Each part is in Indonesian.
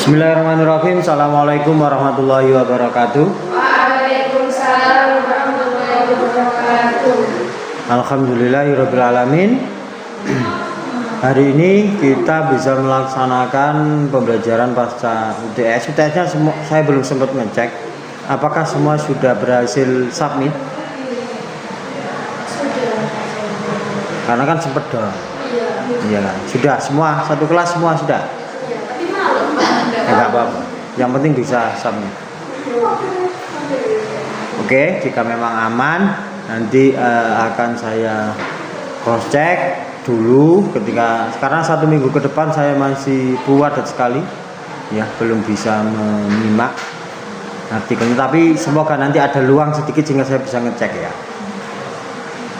Bismillahirrahmanirrahim. Assalamualaikum warahmatullahi wabarakatuh. Waalaikumsalam warahmatullahi wabarakatuh. Alhamdulillahirabbil alamin. Hari ini kita bisa melaksanakan pembelajaran pasca UTS. UTS-nya saya belum sempat ngecek. Apakah semua sudah berhasil submit? Sudah. Karena kan sempat doang. Iya kan? Sudah semua, satu kelas semua sudah. Tapi malam Enggak apa-apa. Yang penting bisa submit. Oke, jika memang aman, nanti akan saya cross check dulu karena 1 minggu ke depan saya masih padat sekali, ya belum bisa menyimak artikelnya. Tapi semoga nanti ada luang sedikit sehingga saya bisa ngecek ya.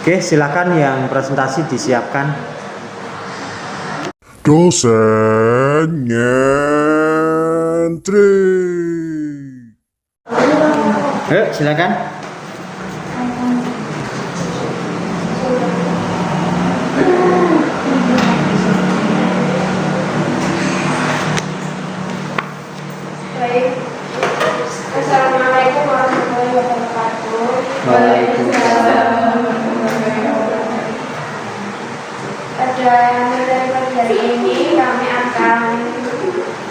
Oke, silakan yang presentasi disiapkan. Dosen nyentri. Ayo, silakan. Baik. Assalamualaikum warahmatullahi wabarakatuh. Waalaikumsalam. Pada materi ini kami akan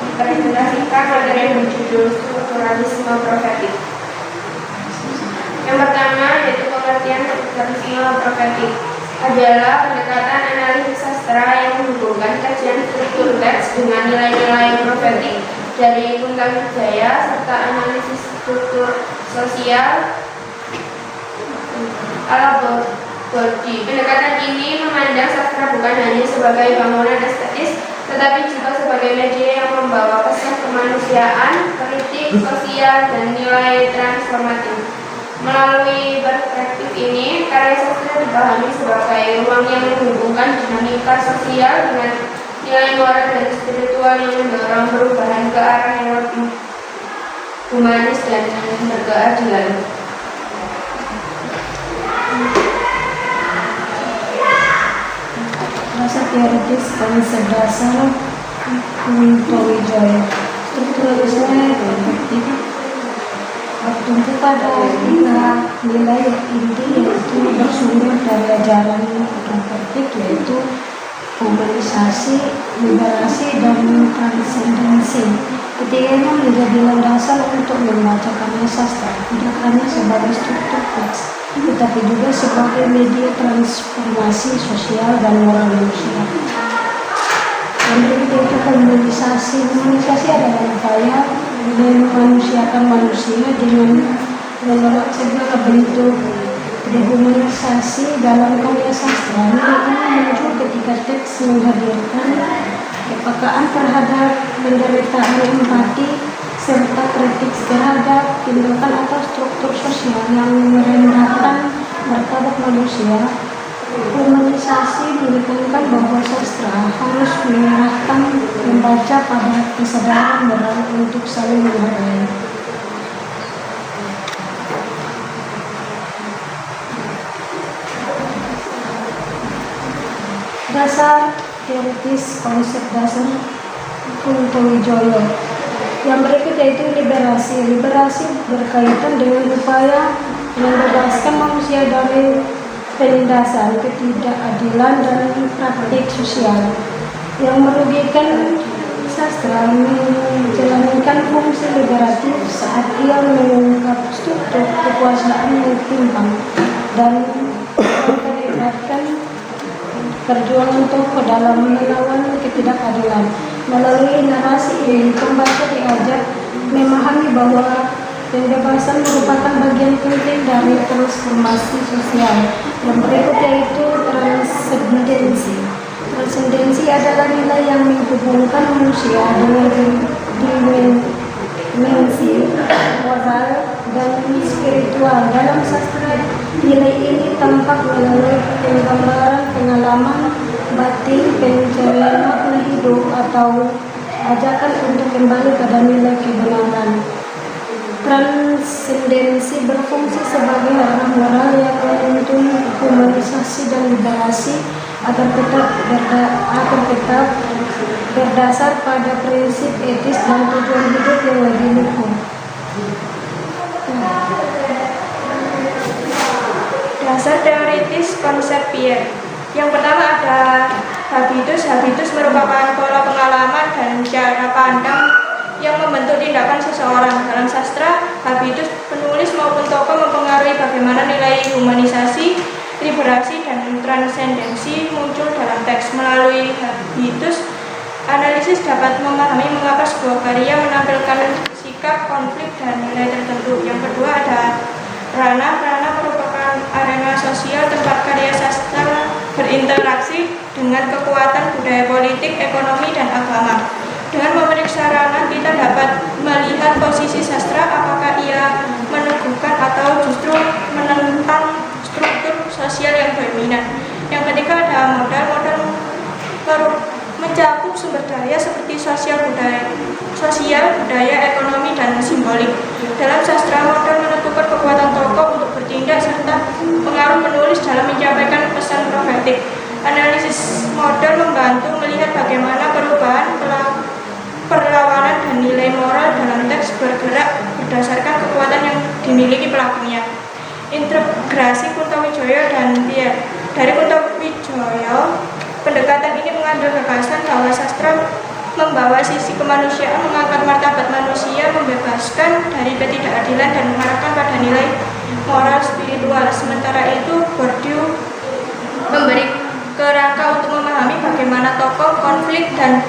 mempresentasikan materi yang berjudul strukturalisme profetik. Yang pertama yaitu pengertian strukturalisme profetik adalah pendekatan analisis sastra yang menghubungkan kajian struktur teks dengan nilai-nilai profetik dari Kuntawijaya serta analisis struktur sosial ala Bordi. Pendekatan ini memandang sastra bukan hanya sebagai bangunan estetis, tetapi juga sebagai media yang membawa pesan kemanusiaan, kritik sosial, dan nilai transformatif. Melalui perspektif ini, karya sastra dipahami sebagai ruang yang menghubungkan dinamika sosial dengan nilai moral dan spiritual yang mendorong perubahan ke arah yang lebih humanis dan berkeadilan. Dasar teoritis konsep dasar Kuntawijaya. Strukturalisme profetik bertumpu pada 3 nilai inti, yaitu bersumber dari ajaran profetik, yaitu humanisasi, liberasi, dan transendensi. Ketiganya menjadi landasan untuk membaca karya sastra, tidak hanya sebagai struktur teks, tetapi juga sebagai media transformasi sosial dan moral manusia. Yang berikut itu humanisasi. Humanisasi adalah upaya memanusiakan manusia dengan menolak segala bentuk dehumanisasi dalam karya sastra. Nilai ini muncul ketika teks menghadirkan kepekaan terhadap penderitaan, empati, serta kritik terhadap tindakan atau struktur sosial yang merendahkan martabat manusia. Humanisasi menekankan bahwa sastra harus mengarahkan membaca pada kesadaran moral untuk saling menghargai. Dasar teoritis konsep dasar Kuntawijaya. Yang berikut yaitu liberasi. Liberasi berkaitan dengan upaya membebaskan manusia dari penindasan, ketidakadilan, dan praktik sosial yang merugikan. Sastra menjalankan fungsi liberatif saat ia mengungkap struktur kekuasaan yang timpang dan memperlihatkan perjuangan tokoh dalam melawan ketidakadilan. Melalui narasi ini, pembaca diajak memahami bahwa pembebasan merupakan bagian penting dari transformasi sosial. Yang berikut yaitu transendensi. Transendensi adalah nilai yang menghubungkan manusia dengan dimensi moral dan spiritual. Dalam sastra, nilai ini tampak melalui penggambaran pengalaman batin, pencarian makna hidup, atau ajakan untuk kembali pada nilai kebenaran. Transendensi berfungsi sebagai arah moral yang menuntun humanisasi dan liberasi agar tetap berdasar pada prinsip etis dan tujuan analisis konsep Pierre. Yang pertama ada habitus. Habitus merupakan pola pengalaman dan cara pandang yang membentuk tindakan seseorang. Dalam sastra, habitus penulis maupun tokoh mempengaruhi bagaimana nilai humanisasi, liberasi, dan transendensi muncul dalam teks. Melalui habitus, analisis dapat memahami mengapa sebuah karya menampilkan sikap, konflik, dan nilai tertentu. Yang kedua ada ranah. Ranah merupakan arena sosial tempat karya sastra berinteraksi dengan kekuatan budaya politik, ekonomi, dan agama. Dengan memeriksa ranah, kita dapat melihat posisi sastra, apakah ia meneguhkan atau justru menentang struktur sosial yang dominan. Yang ketiga ada modal. Modal mencakup sumber daya seperti sosial, budaya, ekonomi, dan simbolik. Dalam sastra, modal menentukan kekuatan tokoh untuk bertindak serta pengaruh penulis dalam menyampaikan pesan profetik. Analisis modal membantu melihat bagaimana perubahan perlawanan dan nilai moral dalam teks bergerak berdasarkan kekuatan yang dimiliki pelakunya. Integrasi Kuntowijoyo dan Pierre. Dari Kuntowijoyo, pendekatan ini mengambil gagasan bahwa sastra membawa sisi kemanusiaan, mengangkat martabat manusia, membebaskan dari ketidakadilan, dan mengarahkan pada nilai moral spiritual. Sementara itu, Bourdieu memberi kerangka untuk memahami bagaimana tokoh, konflik, dan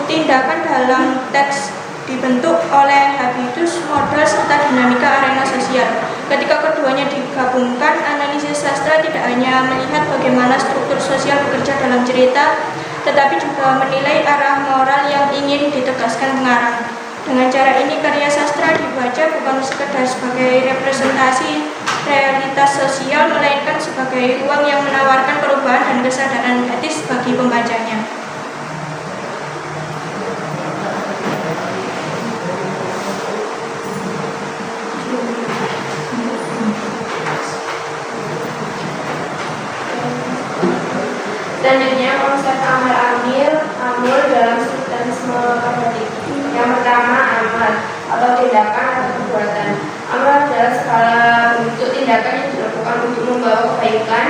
tindakan dalam teks dibentuk oleh habitus, modal, serta dinamika arena sosial. Ketika keduanya digabungkan, analisis sastra tidak hanya melihat bagaimana struktur sosial bekerja dalam cerita, tetapi juga menilai arah moral yang ingin ditegaskan pengarang. Dengan cara ini, karya sastra dibaca bukan sekedar sebagai representasi realitas sosial, melainkan sebagai ruang yang menawarkan perubahan dan kesadaran etis bagi pembacanya. Selanjutnya, konsep amul dalam strukturalisme pragmatik. Yang pertama, amal atau tindakan atau perbuatan. Amal adalah skala bentuk tindakan yang dilakukan untuk membawa kebaikan,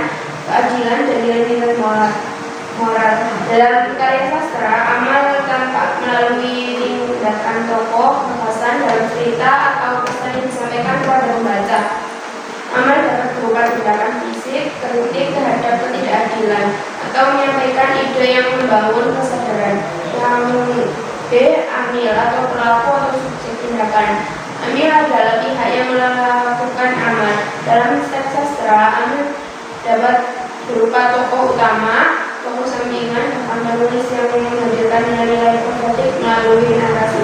keadilan, dan nilai-nilai moral. Dalam karya sastra, amal tampak melalui tindakan tokoh, bahasan dalam cerita, atau pesan yang disampaikan kepada pembaca. Amal dapat berupa tindakan fisik, kritik terhadap ketidakadilan, atau menyampaikan ide yang membangun kesadaran. Yang B, amil atau pelaku atau subjek tindakan. Amil adalah pihak yang melakukan amal. Dalam teks sastra, amil dapat berupa tokoh utama, tokoh sampingan, dan penulis yang menghadirkan nilai-nilai positif melalui narasi.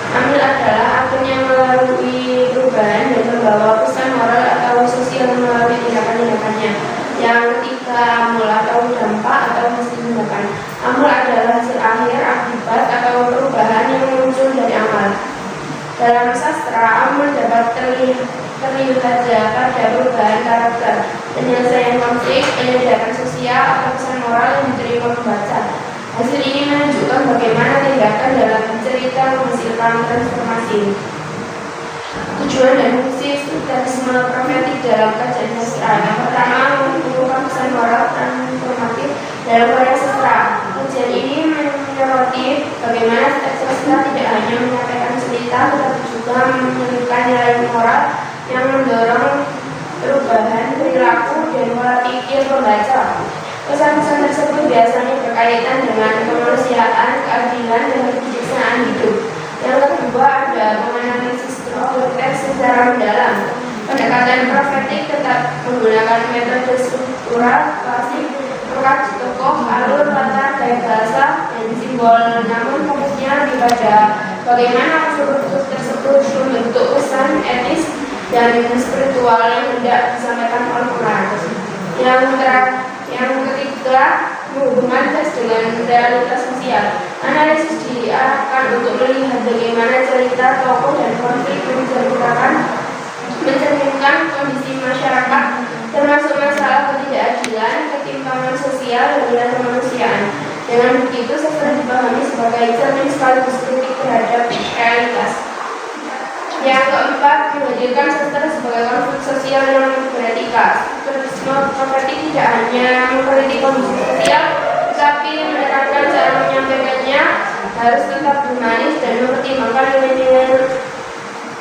Amil adalah akun yang melalui perubahan dan membawa pesan moral atau sosial melalui tindakan-tindakannya. Yang ketiga, amul atau dampak atau hasil tindakan. Amul adalah hasil akhir, akibat, atau perubahan yang muncul dari amal. Dalam sastra, amul dapat terlihat pada perubahan karakter, penyelesaian konflik, penyediaan sosial, atau pesan moral yang diterima pembaca. Hasil ini menunjukkan bagaimana tindakan dalam cerita menghasilkan transformasi. Tujuan dan fungsi strukturalisme profetik dalam kajian sastra. Yang pertama, mengumpulkan pesan moral transformatif dalam karya sastra. Kajian ini menyoroti bagaimana teks sastra tidak hanya menyampaikan cerita, tetapi juga menyelipkan nilai moral yang mendorong perubahan perilaku dan pola pikir pembaca. Pesan-pesan tersebut biasanya berkaitan dengan kemanusiaan, keadilan, dan kebijaksanaan hidup. Yang kedua ada menganalisis struktur teks secara mendalam. Pendekatan profetik tetap menggunakan metode struktural klasik, mengkaji tokoh, alur, latar, gaya bahasa, dan simbol. Namun fokusnya lebih pada bagaimana struktur tersebut membentuk pesan etis dan spiritual yang hendak disampaikan oleh Quran. Yang ketiga, hubungan teks dengan realitas sosial. Analisis diarahkan untuk melihat bagaimana cerita, tokoh, dan konflik mencerminkan kondisi masyarakat, termasuk masalah ketidakadilan, ketimpangan sosial, dan nilai kemanusiaan. Dengan begitu, sastra dipahami sebagai cermin sekaligus kritik terhadap realitas. Yang keempat, menghadirkan sastra sebagai konflik sosial yang beretika. Strukturalisme profetik tidak hanya mengkritik kondisi sosial, tetapi menekankan cara menyampaikannya harus tetap humanis dan mempertimbangkan nilai-nilai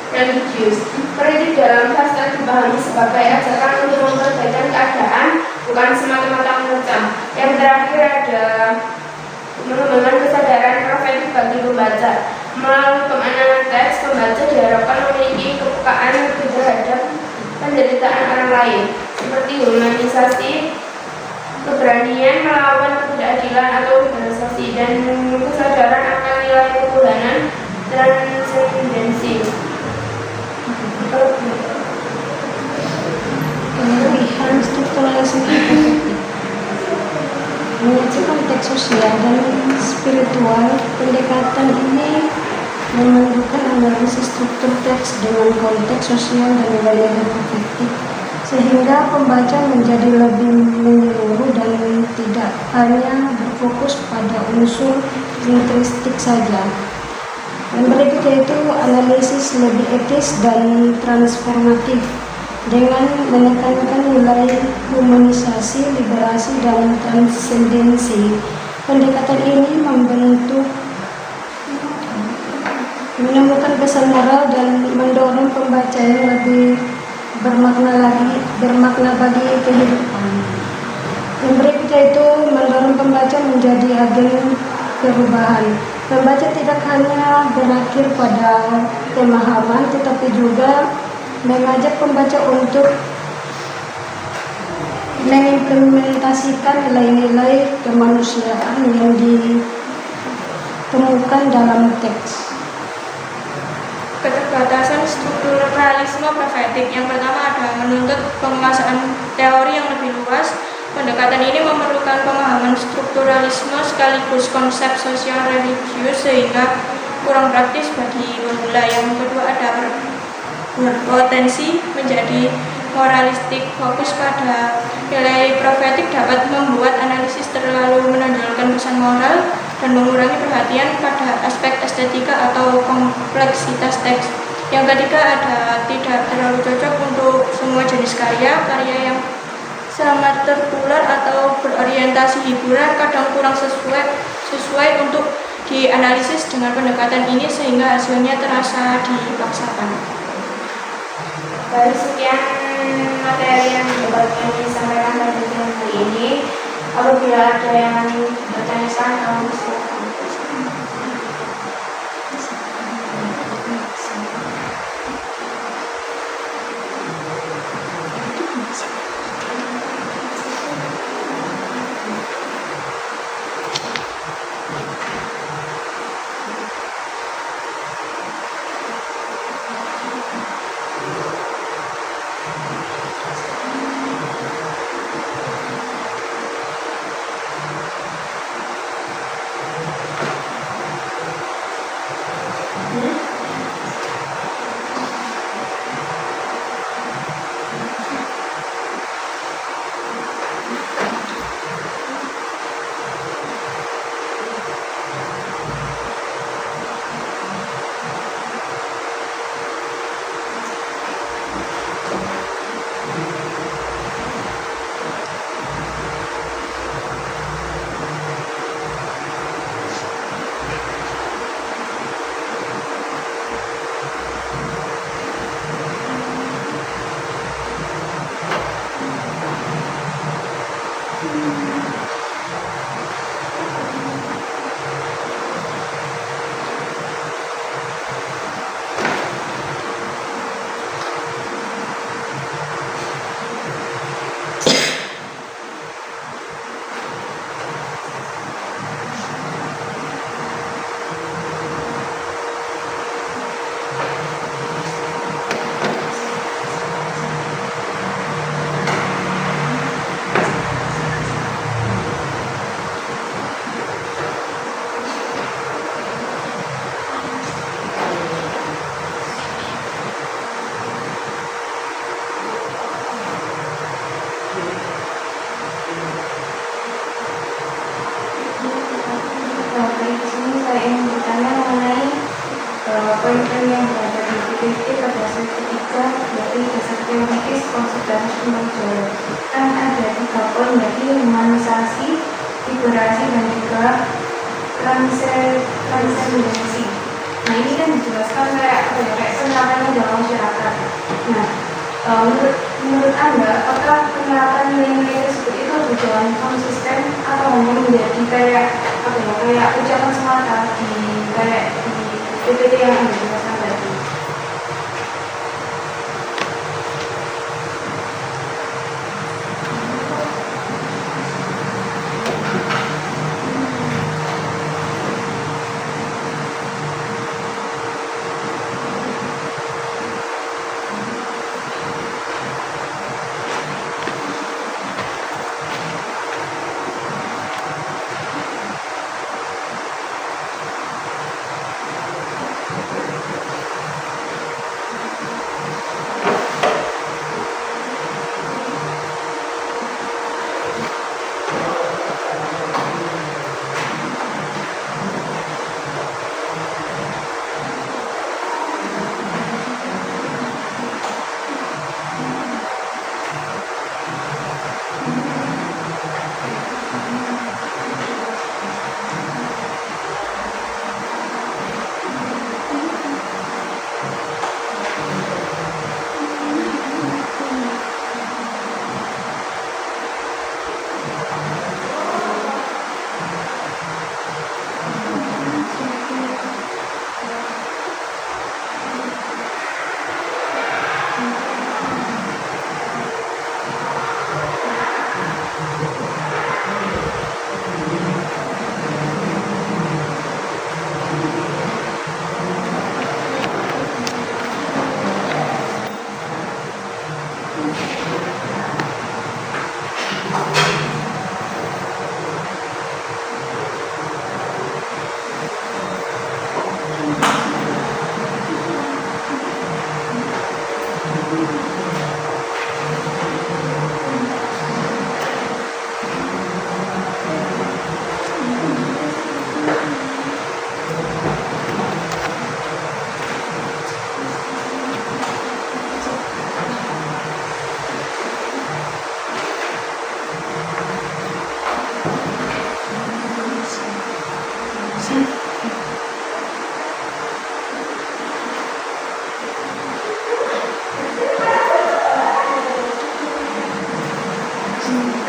religius. Kritik dalam sastra dipahami sebagai ajakan untuk memperbaikan keadaan, bukan semata-mata mengecam. Yang terakhir ada mengembangkan kesadaran profetik bagi pembaca. Melalui pemaknaan teks, pembaca diharapkan memiliki kepekaan terhadap penderitaan orang lain, seperti humanisasi, keberanian melawan ketidakadilan atau liberalisasi, dan kesadaran akan nilai ketuhanan transendensi. Kelebihan strukturalisme profetik menyajikan teks sosial dan spiritual. Pendekatan ini memandukan analisis struktur teks dengan konteks sosial dan nilai-nilai profetik, sehingga pembaca menjadi lebih menyeluruh dan tidak hanya berfokus pada unsur lingristik saja. Yang berikut yaitu analisis lebih etis dan transformatif dengan menekankan nilai humanisasi, liberasi, dan transendensi. Pendekatan ini menemukan pesan moral dan mendorong pembaca yang lebih bermakna bagi kehidupan. Yang berikutnya itu mendorong pembaca menjadi agen perubahan. Pembaca tidak hanya berakhir pada pemahaman, tetapi juga mengajak pembaca untuk mengimplementasikan nilai-nilai kemanusiaan yang ditemukan dalam teks. Keterbatasan strukturalisme profetik. Yang pertama adalah menuntut penguasaan teori yang lebih luas. Pendekatan ini memerlukan pemahaman strukturalisme sekaligus konsep sosial religius sehingga kurang praktis bagi pemula. Yang kedua ada berpotensi menjadi moralistik, fokus pada nilai profetik dapat membuat analisis terlalu menonjolkan pesan moral dan mengurangi perhatian pada aspek estetika atau kompleksitas teks. Yang ketiga ada tidak terlalu cocok untuk semua jenis karya yang sangat tertular atau berorientasi hiburan kadang kurang sesuai untuk dianalisis dengan pendekatan ini sehingga hasilnya terasa dipaksakan. Baik, sekian materi yang dapat kami sampaikan pada siang hari ini. Apabila ada yang bertanyakan, kamu silakan. Poin-poin yang berada di kritik pada slide ketiga dari dasar teoritis konsiderasi tentang Jawa. Kan ada 3 poin, yaitu humanisasi, liberasi, dan juga transendensi. Nah ini kan dijelaskan kayak penerapan dalam masyarakat. Nah menurut Anda, apakah penerapan nilai-nilai tersebut itu berjalan konsisten atau hanya menjadi kayak ucapan semata di PPT yang Anda jelaskan tadi?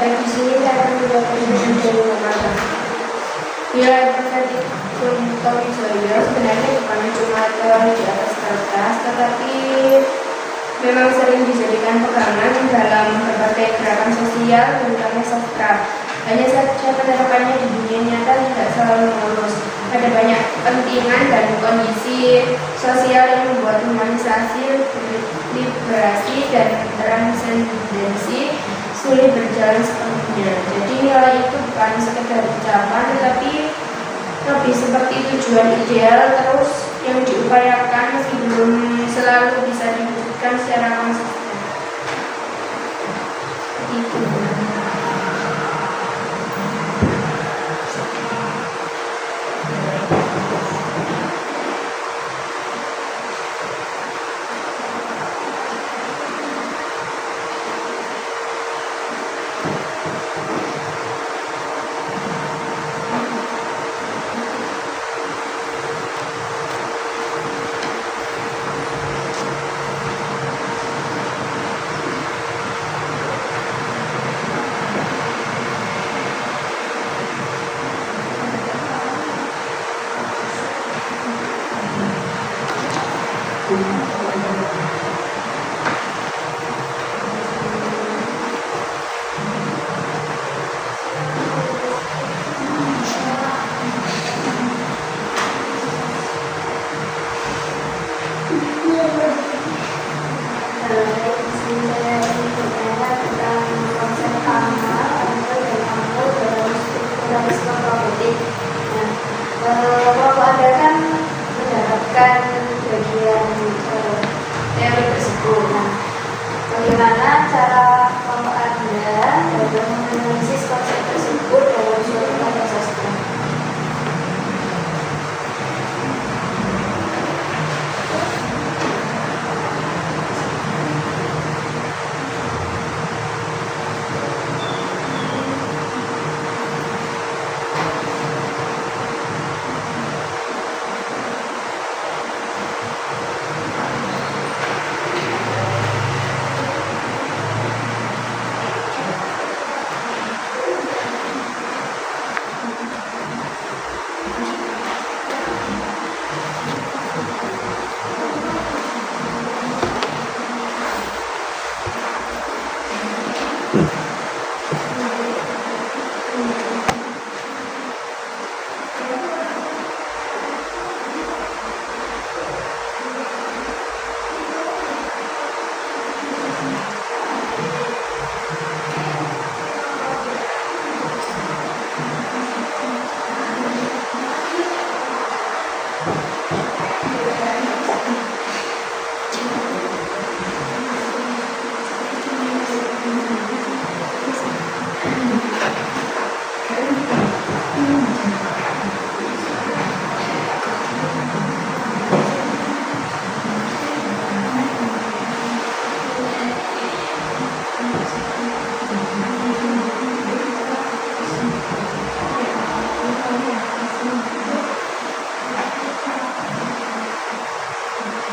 Baik, di sini saya akan menjawab pertanyaan dari Mama. Ya, Profetik Kunto Wijaya sebenarnya bukan cuma teori di atas kertas, tetapi memang sering dijadikan pegangan dalam berbagai gerakan sosial dan karya sastra. Hanya saja penerapannya di dunia nyata tidak selalu mulus. Ada banyak kepentingan dan kondisi sosial yang membuat humanisasi, liberasi, dan transendensi sulit berjalan sepenuhnya. Jadi nilai itu bukan sekedar ucapan, tetapi lebih seperti tujuan ideal terus yang diupayakan meski belum selalu bisa diwujudkan secara konsisten. Itu. Kelompok Anda kan mendapatkan bagian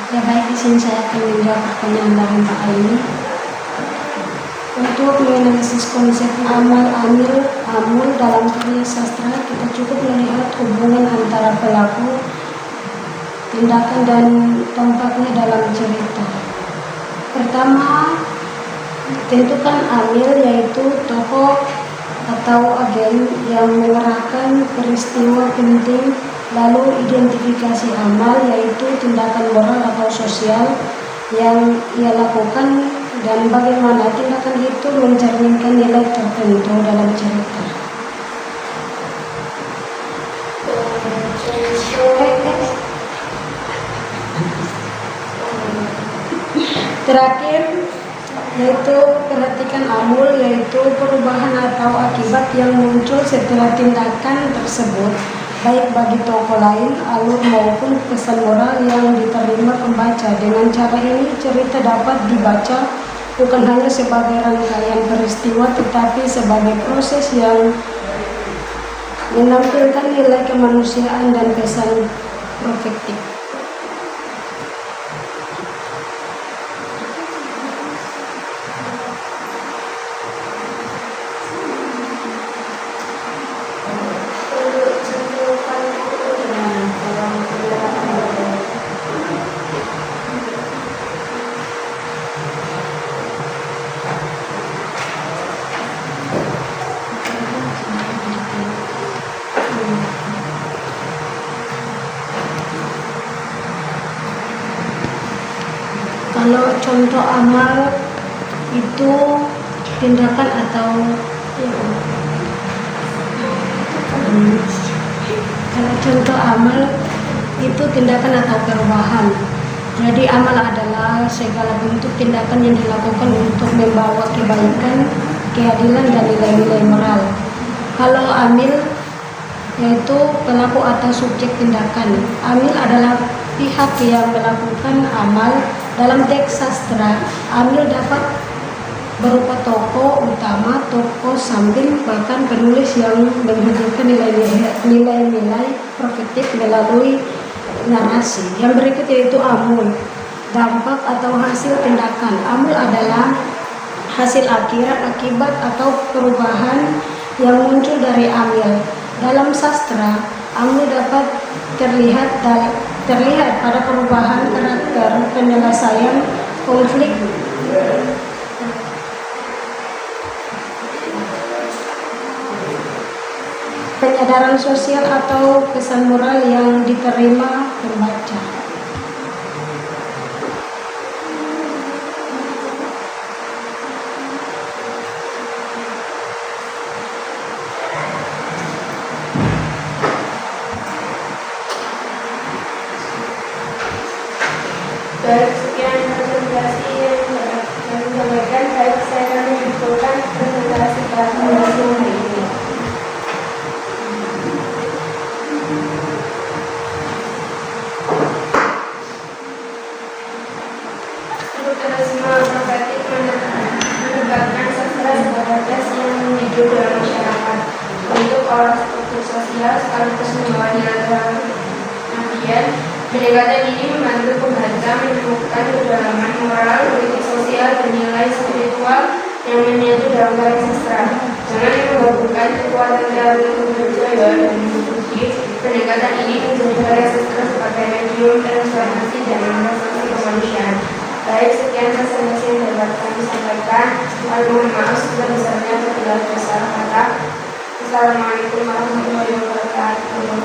Ya baik, di sini saya akan menjawab pertanyaan dari Mbak Aini. Untuk menganalisis konsep amal, amil, amul dalam karya sastra, kita cukup melihat hubungan antara pelaku, tindakan dan tempatnya dalam cerita. Pertama, tentukan amil, yaitu tokoh atau agen yang mengerahkan peristiwa penting. Lalu identifikasi amal, yaitu tindakan moral atau sosial yang ia lakukan dan bagaimana tindakan itu mencerminkan nilai tertentu dalam cerita. Terakhir, yaitu perhatikan amul, yaitu perubahan atau akibat yang muncul setelah tindakan tersebut, baik bagi tokoh lain, alur maupun pesan moral yang diterima pembaca. Dengan cara ini, cerita dapat dibaca bukan hanya sebagai rangkaian peristiwa, tetapi sebagai proses yang menampilkan nilai kemanusiaan dan pesan profetik. Kalau contoh amal itu tindakan atau kalau contoh amal itu tindakan atau perubahan. Jadi amal adalah segala bentuk tindakan yang dilakukan untuk membawa kebaikan, keadilan dan nilai-nilai moral. Kalau amil yaitu pelaku atau subjek tindakan. Amil adalah pihak yang melakukan amal. Dalam teks sastra, amil dapat berupa tokoh utama, tokoh samping, bahkan penulis yang menghubungkan nilai-nilai profetik melalui narasi. Yang berikut yaitu amul, dampak atau hasil tindakan. Amul adalah hasil akibat atau perubahan yang muncul dari amil. Dalam sastra, amul dapat terlihat pada perubahan karakter, penyelesaian konflik, penyadaran sosial atau pesan moral yang diterima pembaca. Baik, sekian presentasi yang disampaikan. Baik, saya akan menunjukkan presentasi hari ini. Strukturalisme profetik menyebabkan sastra sebagai tes yang hidup dalam masyarakat untuk olah struktur sosial sekaligus membawa nilai kenabian. Pendekatan ini membantu pembaca menemukan kedalaman moral, politik sosial, dan nilai spiritual yang menyatu dalam karya sastra. Jangan menggabungkan kekuatan teori budaya dan bukti. Pendekatan ini menjadi karya sastra sebagai medium transformasi dan manifestasi kemanusiaan. Baik, sekian presentasi yang dapat kami sampaikan. Mohon maaf sebesar-besarnya apabila ada salah kata. Assalamualaikum warahmatullahi wabarakatuh.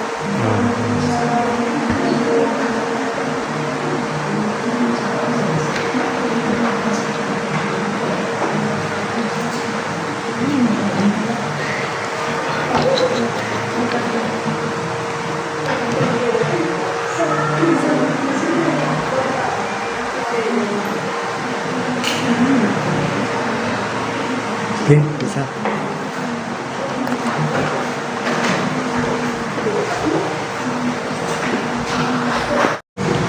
Oke, bisa.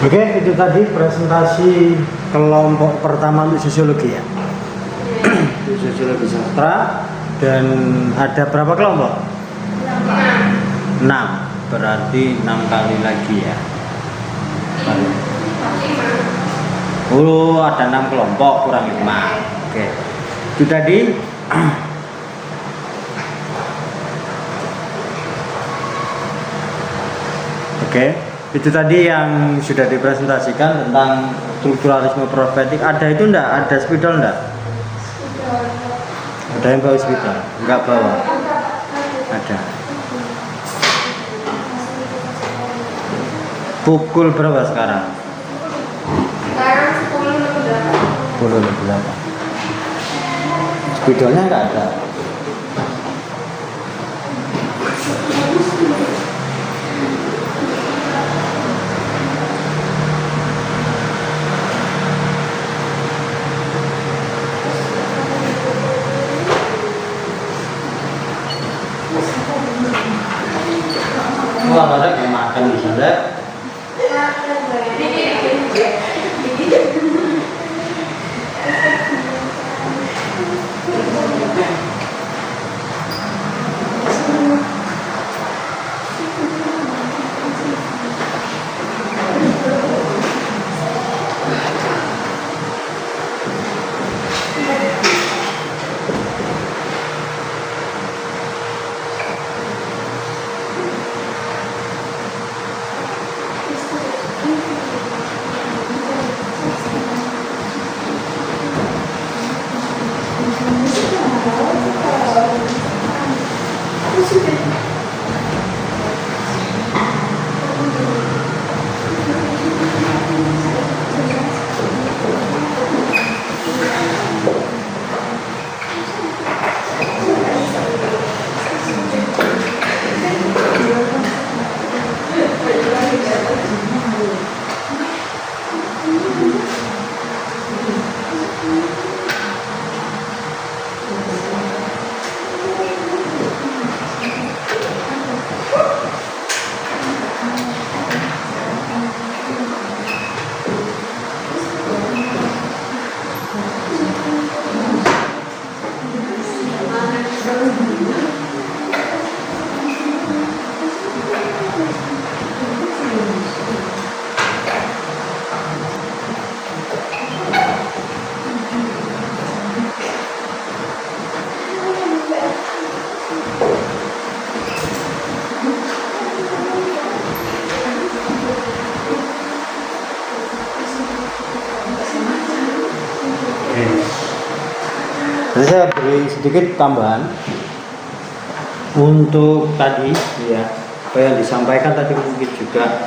Oke, itu tadi presentasi kelompok pertama untuk sosiologi ya. Untuk sosiologi sastra. Dan ada berapa kelompok? 6. Berarti 6 kali lagi ya. Oh, ada 6 kelompok kurang 5. Oke. Itu tadi. Oke, itu tadi yang sudah dipresentasikan tentang strukturalisme profetik. Ada itu enggak? Ada spidol enggak? Ada yang bawa spidol? Enggak bawa. Ada. Pukul berapa sekarang? Sekarang 10.08. 10.08. Spidolnya enggak ada. Wah, ada yang makan di sana. Jadi saya beri sedikit tambahan untuk tadi ya, apa yang disampaikan tadi mungkin juga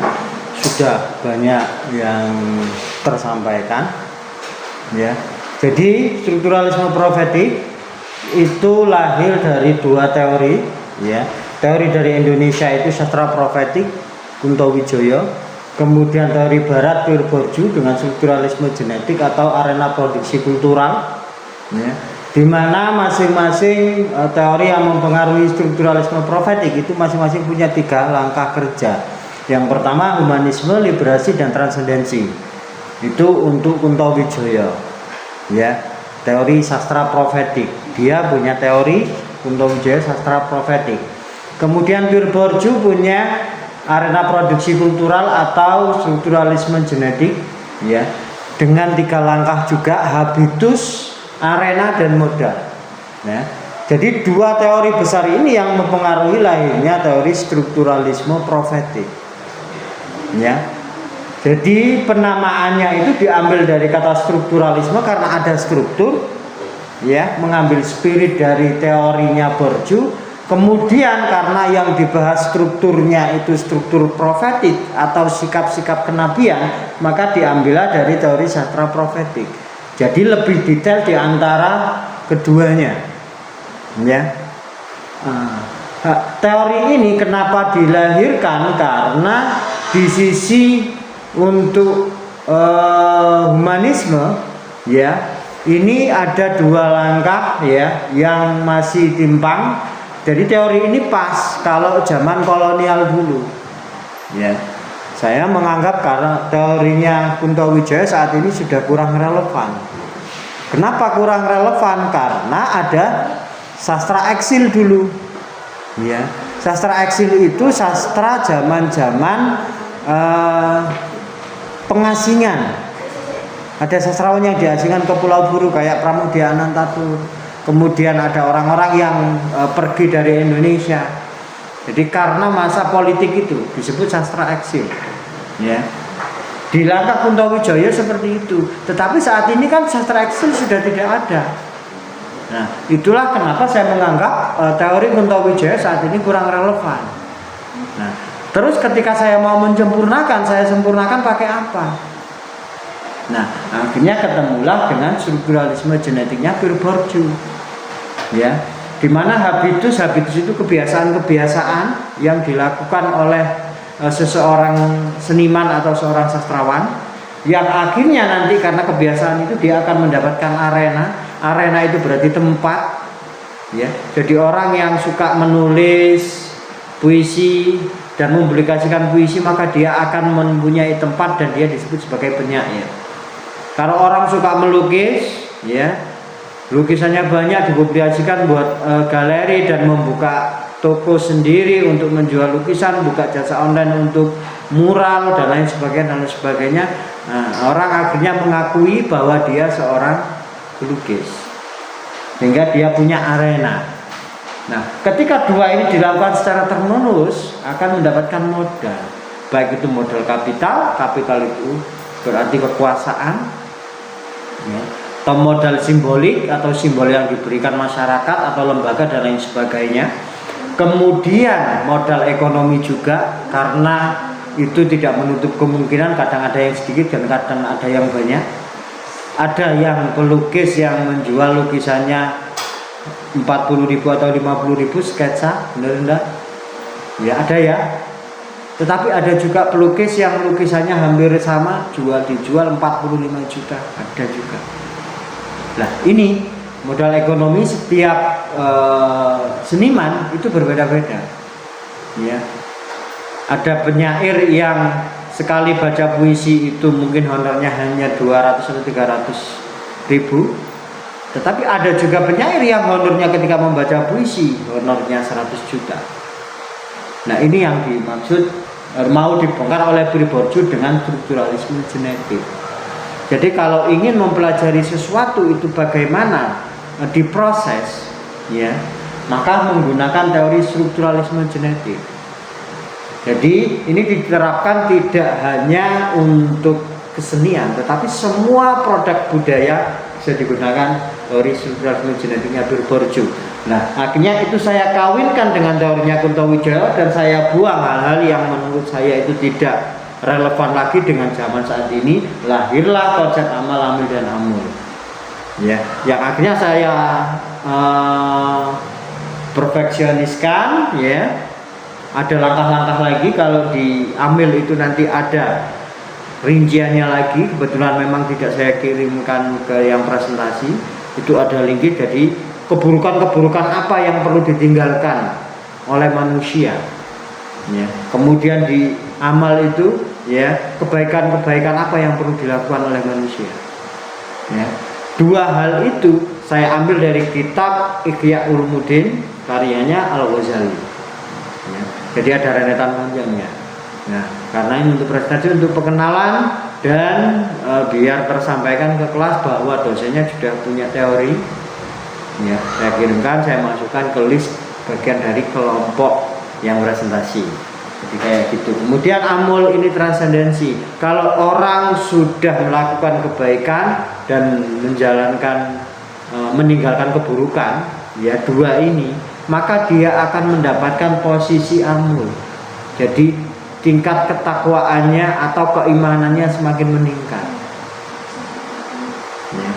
sudah banyak yang tersampaikan ya. Jadi strukturalisme profetik itu lahir dari dua teori ya. Teori dari Indonesia itu sastra profetik Kunto Wijoyo, kemudian teori barat Pir Borju dengan strukturalisme genetik atau arena produksi kultural ya. Di mana masing-masing teori yang mempengaruhi strukturalisme profetik itu masing-masing punya 3 langkah kerja. Yang pertama humanisme, liberasi, dan transendensi. Itu untuk Kunto Wijoyo ya, teori sastra profetik. Dia punya teori Kunto Wijoyo sastra profetik. Kemudian Pir Borju punya arena produksi kultural atau strukturalisme genetik ya, dengan 3 langkah juga, habitus, arena, dan moda ya. Jadi dua teori besar ini yang mempengaruhi lahirnya teori strukturalisme profetik ya. Jadi penamaannya itu diambil dari kata strukturalisme karena ada struktur ya, mengambil spirit dari teorinya Borju. Kemudian karena yang dibahas strukturnya itu struktur profetik atau sikap-sikap kenabian, maka diambillah dari teori sastra profetik. Jadi lebih detail di antara keduanya ya. Teori ini kenapa dilahirkan? Karena di sisi untuk humanisme ya, ini ada 2 langkah ya yang masih timpang. Jadi teori ini pas kalau zaman kolonial dulu ya. Saya menganggap karena teorinya Kunto Wijoyo saat ini sudah kurang relevan. Kenapa kurang relevan? Karena ada sastra eksil dulu ya. Sastra eksil itu sastra zaman-zaman pengasingan Ada sastrawan yang diasingkan ke Pulau Buru kayak Pramudia Anantatur. Kemudian ada orang-orang yang pergi dari Indonesia. Jadi karena masa politik itu disebut sastra eksil. Ya. Di langkah Kuntowijoyo seperti itu. Tetapi saat ini kan sastra eksil sudah tidak ada. Nah, itulah kenapa saya menganggap teori Kuntowijoyo saat ini kurang relevan. Nah, terus ketika saya mau menyempurnakan, saya sempurnakan pakai apa? Nah, akhirnya ketemulah dengan strukturalisme genetiknya Pir Borju. Ya, di mana habitus itu kebiasaan-kebiasaan yang dilakukan oleh seseorang seniman atau seorang sastrawan yang akhirnya nanti karena kebiasaan itu dia akan mendapatkan arena itu berarti tempat, ya. Jadi orang yang suka menulis puisi dan mempublikasikan puisi maka dia akan mempunyai tempat dan dia disebut sebagai penyair. Kalau orang suka melukis, ya, lukisannya banyak dipublikasikan buat galeri dan membuka toko sendiri untuk menjual lukisan, buka jasa online untuk mural dan lain sebagainya. Nah, orang akhirnya mengakui bahwa dia seorang pelukis, sehingga dia punya arena. Nah, ketika dua ini dilakukan secara terus akan mendapatkan modal, baik itu modal kapital itu berarti kekuasaan, ya, atau modal simbolik atau simbol yang diberikan masyarakat atau lembaga dan lain sebagainya. Kemudian modal ekonomi juga, karena itu tidak menutup kemungkinan kadang ada yang sedikit dan kadang ada yang banyak. Ada yang pelukis yang menjual lukisannya 40.000 atau 50.000 sketsa, benar enggak? Ya ada ya. Tetapi ada juga pelukis yang lukisannya hampir sama, dijual 45 juta, ada juga. Nah, ini modal ekonomi setiap seniman itu berbeda-beda. Ya. Ada penyair yang sekali baca puisi itu mungkin honornya hanya 200 atau 300 ribu. Tetapi ada juga penyair yang honornya ketika membaca puisi honornya 100 juta. Nah, ini yang dimaksud mau dibongkar oleh Pir Borju dengan strukturalisme genetik. Jadi kalau ingin mempelajari sesuatu itu bagaimana diproses, ya, maka menggunakan teori strukturalisme genetik. Jadi ini diterapkan tidak hanya untuk kesenian, tetapi semua produk budaya bisa digunakan teori strukturalisme genetiknya Pir Borju. Nah, akhirnya itu saya kawinkan dengan teorinya Kuntowijoyo dan saya buang hal-hal yang menurut saya itu tidak relevan lagi dengan zaman saat ini. Lahirlah konsep amal, amil, dan amul. Ya, yang akhirnya saya perfeksioniskan, ya. Ada langkah-langkah lagi, kalau di amil itu nanti ada rinciannya lagi. Kebetulan memang tidak saya kirimkan ke yang presentasi. Itu ada linknya, jadi keburukan-keburukan apa yang perlu ditinggalkan oleh manusia, ya. Kemudian di amal itu, ya, kebaikan-kebaikan apa yang perlu dilakukan oleh manusia, ya. Dua hal itu saya ambil dari kitab Ihya Ulumuddin karyanya Al-Ghazali, ya. Jadi ada rentetan panjangnya. Nah, karena ini untuk presentasi, untuk pengenalan dan biar tersampaikan ke kelas bahwa dosennya sudah punya teori, ya, saya kirimkan, saya masukkan ke list bagian dari kelompok yang presentasi. Jadi kayak gitu. Kemudian amul ini transendensi. Kalau orang sudah melakukan kebaikan dan menjalankan meninggalkan keburukan, ya, dua ini, maka dia akan mendapatkan posisi amul. Jadi tingkat ketakwaannya atau keimanannya semakin meningkat. Ya.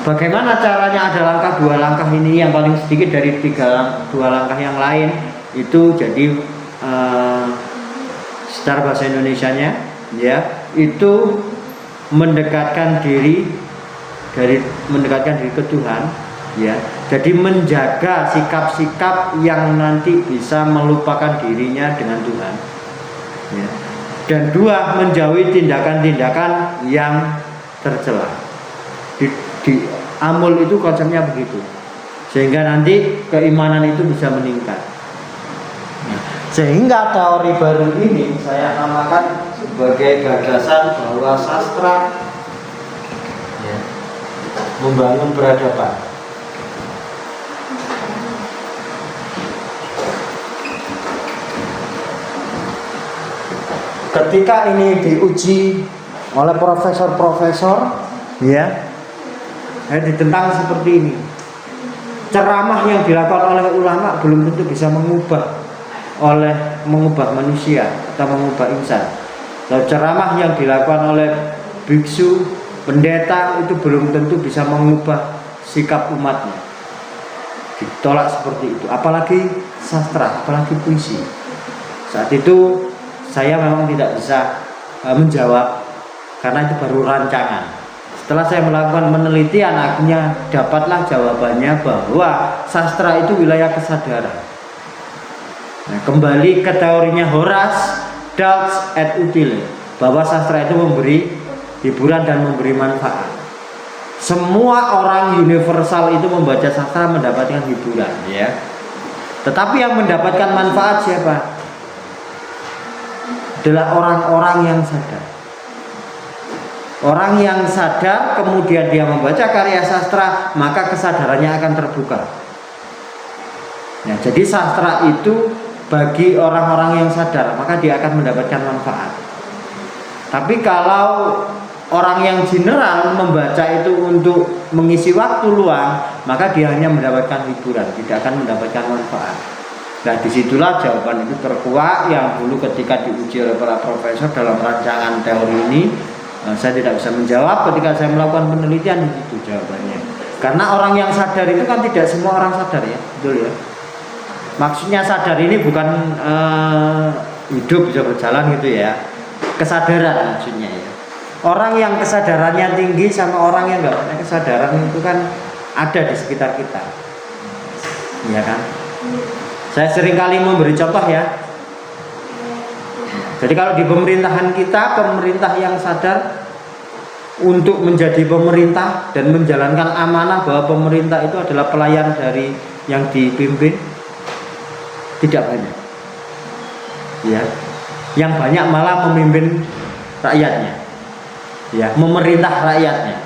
Bagaimana caranya? Ada langkah, dua langkah ini yang paling sedikit dari dua langkah yang lain itu. Jadi secara bahasa Indonesianya, ya, itu mendekatkan diri ke Tuhan, ya. Jadi menjaga sikap-sikap yang nanti bisa melupakan dirinya dengan Tuhan, ya. Dan dua, menjauhi tindakan-tindakan yang tercela. Di amul itu konsepnya begitu, sehingga nanti keimanan itu bisa meningkat. Sehingga teori baru ini saya namakan sebagai gagasan bahwa sastra membangun peradaban. Ketika ini diuji oleh profesor-profesor, ya, ditentang seperti ini. Ceramah yang dilakukan oleh ulama belum tentu bisa mengubah manusia atau mengubah insan. Lalu ceramah yang dilakukan oleh biksu, pendeta itu belum tentu bisa mengubah sikap umatnya. Ditolak seperti itu. Apalagi sastra, apalagi puisi. Saat itu saya memang tidak bisa menjawab karena itu baru rancangan. Setelah saya melakukan penelitian, akhirnya dapatlah jawabannya bahwa sastra itu wilayah kesadaran. Nah, kembali ke teorinya Horace, Dulce et Utile, bahwa sastra itu memberi hiburan dan memberi manfaat. Semua orang universal itu membaca sastra mendapatkan hiburan, ya. Tetapi yang mendapatkan manfaat siapa? Adalah orang-orang yang sadar. Orang yang sadar kemudian dia membaca karya sastra, maka kesadarannya akan terbuka. Nah, jadi sastra itu bagi orang-orang yang sadar, maka dia akan mendapatkan manfaat. Tapi kalau orang yang general membaca itu untuk mengisi waktu luang, maka dia hanya mendapatkan hiburan, tidak akan mendapatkan manfaat. Nah, disitulah jawaban itu terkuak yang dulu ketika diuji oleh para profesor dalam rancangan teori ini. Saya tidak bisa menjawab ketika saya melakukan penelitian, itu jawabannya. Karena orang yang sadar itu kan tidak semua orang sadar, ya, betul ya. Maksudnya sadar ini bukan hidup bisa berjalan gitu ya. Kesadaran maksudnya ya. Orang yang kesadarannya tinggi sama orang yang nggak punya kesadaran itu kan ada di sekitar kita, ya kan. Saya seringkali memberi contoh ya. Jadi kalau di pemerintahan kita, pemerintah yang sadar untuk menjadi pemerintah dan menjalankan amanah bahwa pemerintah itu adalah pelayan dari yang dipimpin, tidak banyak. Ya. Yang banyak malah memimpin rakyatnya. Ya, memerintah rakyatnya.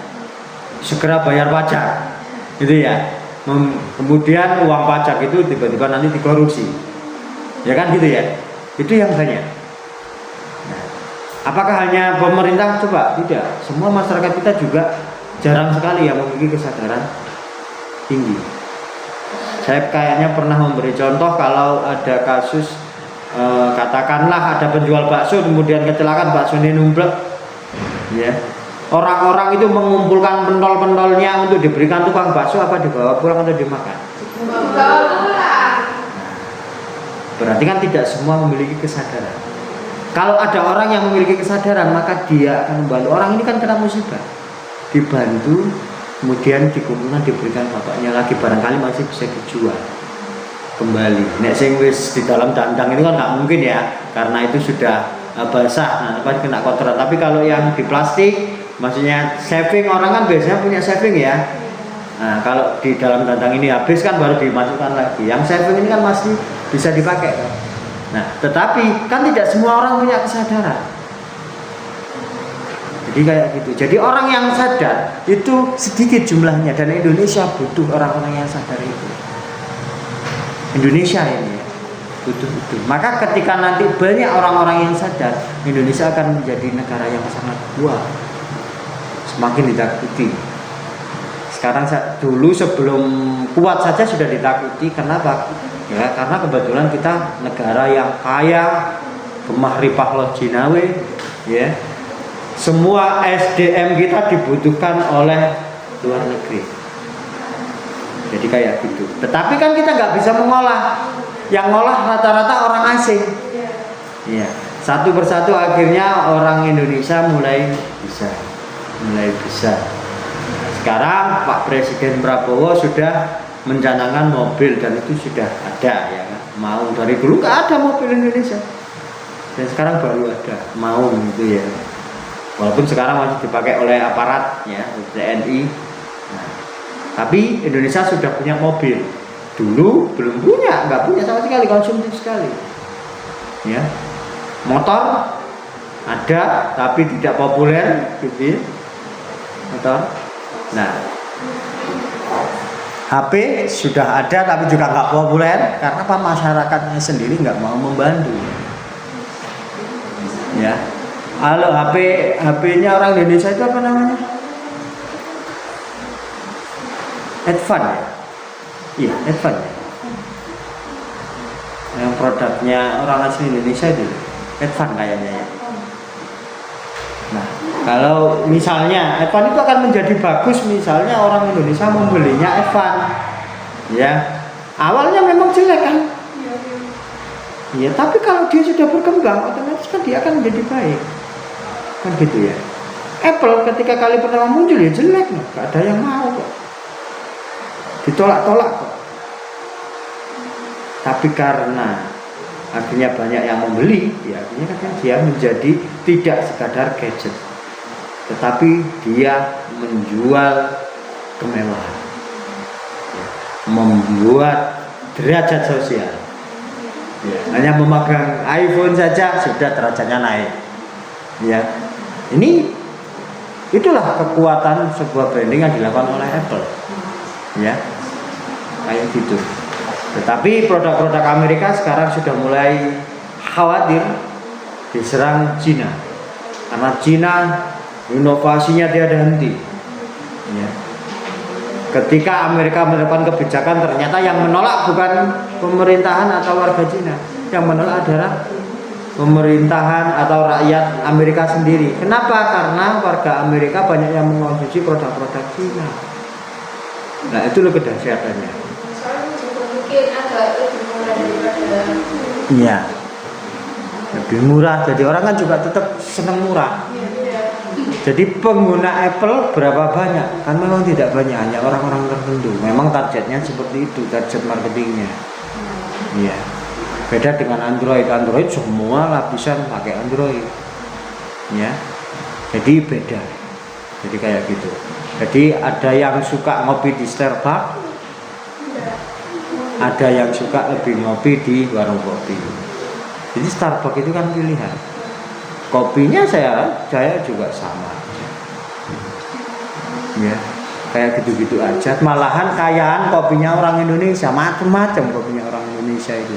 Segera bayar pajak. Gitu ya. Kemudian uang pajak itu tiba-tiba nanti dikorupsi. Ya kan gitu ya. Itu yang banyak. Apakah hanya pemerintah? Coba, tidak. Semua masyarakat kita juga jarang sekali yang memiliki kesadaran tinggi. Saya kayaknya pernah memberi contoh kalau ada kasus katakanlah ada penjual bakso kemudian kecelakaan, baksonya numplek, ya. Orang-orang itu mengumpulkan pentol-pentolnya untuk diberikan tukang bakso, apa dibawa pulang atau dimakan? Dibawa pulang. Berarti kan tidak semua memiliki kesadaran. Kalau ada orang yang memiliki kesadaran, maka dia akan membantu. Orang ini kan kena musibah, dibantu, kemudian dikumpulkan, diberikan bapaknya lagi, barangkali masih bisa dijual kembali. Nek sing wis di dalam dandang itu kan nggak mungkin ya, karena itu sudah basah, nah apa kena kotoran. Tapi kalau yang di plastik, maksudnya saving, orang kan biasanya punya saving ya. Nah, kalau di dalam dandang ini habis kan baru dimasukkan lagi. Yang saving ini kan masih bisa dipakai kan. Nah, tetapi kan tidak semua orang punya kesadaran. Jadi kayak gitu. Jadi orang yang sadar itu sedikit jumlahnya, dan Indonesia butuh orang-orang yang sadar itu. Indonesia ini ya, butuh itu. Maka ketika nanti banyak orang-orang yang sadar, Indonesia akan menjadi negara yang sangat kuat, semakin ditakuti. Sekarang dulu sebelum kuat saja sudah ditakuti. Kenapa? Ya, karena kebetulan kita negara yang kaya, gemah ripah loh jinawe, ya. Semua SDM kita dibutuhkan oleh luar negeri. Jadi kayak gitu. Tetapi kan kita nggak bisa mengolah. Yang ngolah rata-rata orang asing. Ya. Satu persatu akhirnya orang Indonesia mulai bisa. Sekarang Pak Presiden Prabowo sudah mencanangkan mobil, dan itu sudah ada ya kan. Mau dari dulu nggak ada mobil Indonesia, dan sekarang baru ada mau gitu ya. Walaupun sekarang masih dipakai oleh aparat ya, TNI. Nah, tapi Indonesia sudah punya mobil. Dulu belum punya, nggak punya sama sekali, konsumtif sekali. Ya, motor ada tapi tidak populer gitu ya. Motor. Nah, HP sudah ada tapi juga nggak populer karena apa, masyarakatnya sendiri nggak mau membantu. Ya, kalau HP-nya orang Indonesia itu apa namanya? Advan ya? Iya, Advan ya? Yang produknya orang asli Indonesia itu Advan kayaknya ya. Nah, kalau misalnya Advan itu akan menjadi bagus misalnya orang Indonesia membelinya Advan. Ya, awalnya memang jelek kan? Ya, tapi kalau dia sudah berkembang, otomatis kan dia akan menjadi baik. Kan gitu ya. Apple ketika kali pertama muncul ya jelek, nggak ada yang mau kok. Ditolak-tolak kok. Tapi karena akhirnya banyak yang membeli, ya akhirnya kan dia menjadi tidak sekadar gadget, tetapi dia menjual kemewahan, ya, membuat derajat sosial. Ya, hanya memegang iPhone saja sudah derajatnya naik. Ya, itulah kekuatan sebuah branding yang dilakukan oleh Apple. Ya, kayak gitu. Tetapi produk-produk Amerika sekarang sudah mulai khawatir diserang Cina, karena Cina inovasinya tiada henti. Ya. Ketika Amerika menerapkan kebijakan, ternyata yang menolak bukan pemerintahan atau warga Cina, yang menolak adalah pemerintahan atau rakyat Amerika sendiri. Kenapa? Karena warga Amerika banyak yang mengkonsumsi produk-produk Cina. Nah, itu loh kedahsyatannya. Soalnya juga mungkin agak lebih murah daripada. Iya, lebih murah. Jadi orang kan juga tetap senang murah. Jadi pengguna Apple berapa banyak? Kan memang tidak banyak, hanya orang-orang tertentu. Memang targetnya seperti itu, target marketingnya. Iya. Beda dengan Android. Android semua lapisan pakai Android. Ya. Jadi beda. Jadi kayak gitu. Jadi ada yang suka ngopi di Starbucks, ada yang suka lebih ngopi di warung kopi. Jadi Starbucks itu kan pilihan. Kopinya saya juga sama. Ya, kayak gitu-gitu aja. Malahan kayaan kopinya orang Indonesia, macam-macam kopinya orang Indonesia itu.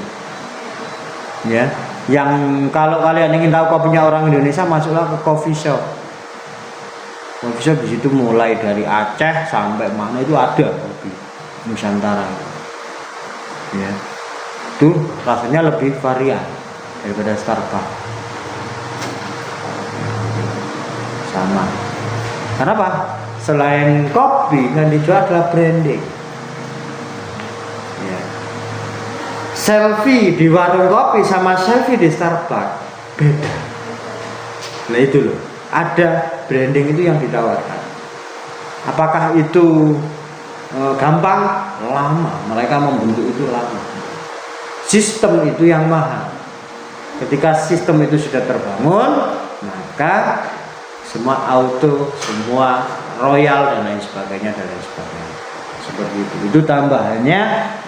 Ya, yang kalau kalian ingin tahu kopinya orang Indonesia, masuklah ke coffee shop. Coffee shop di situ mulai dari Aceh sampai mana itu ada kopi Nusantara. Ya, itu rasanya lebih varian daripada Starbucks. Sama. Kenapa? Selain kopi yang dijual adalah branding. Ya. Selfie di warung kopi sama selfie di Starbucks beda. Nah itu loh, ada branding itu yang ditawarkan. Apakah itu gampang? Lama. Mereka membentuk itu lama. Sistem itu yang mahal. Ketika sistem itu sudah terbangun, maka semua auto, semua royal dan lain sebagainya. Seperti itu. Itu tambahannya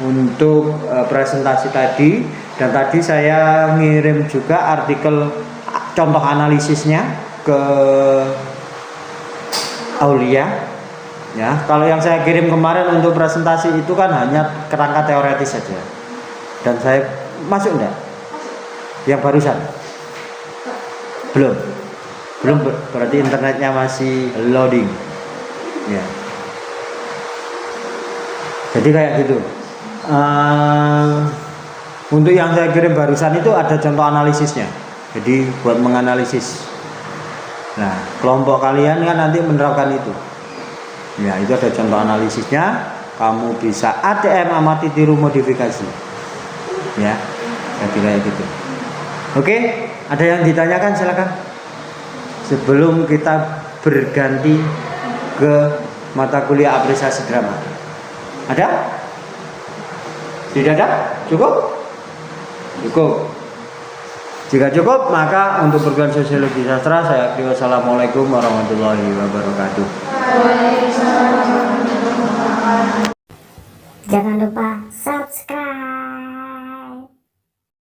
untuk presentasi tadi. Dan tadi saya ngirim juga artikel contoh analisisnya ke Aulia. Ya, kalau yang saya kirim kemarin untuk presentasi itu kan hanya kerangka teoretis saja. Dan saya masuk enggak? Yang barusan? Belum, berarti internetnya masih loading. Ya. Jadi kayak gitu. Untuk yang saya kirim barusan itu ada contoh analisisnya. Jadi buat menganalisis. Nah, kelompok kalian kan nanti menerapkan itu. Ya, itu ada contoh analisisnya. Kamu bisa ATM amati tiru modifikasi. Ya, jadi kayak gitu. Oke, ada yang ditanyakan silakan. Sebelum kita berganti ke mata kuliah apresiasi drama. Ada? Tidak ada? Cukup? Cukup. Jika cukup, maka untuk perguruan sosiologi sastra saya akhiri. Wassalamualaikum warahmatullahi wabarakatuh. Jangan lupa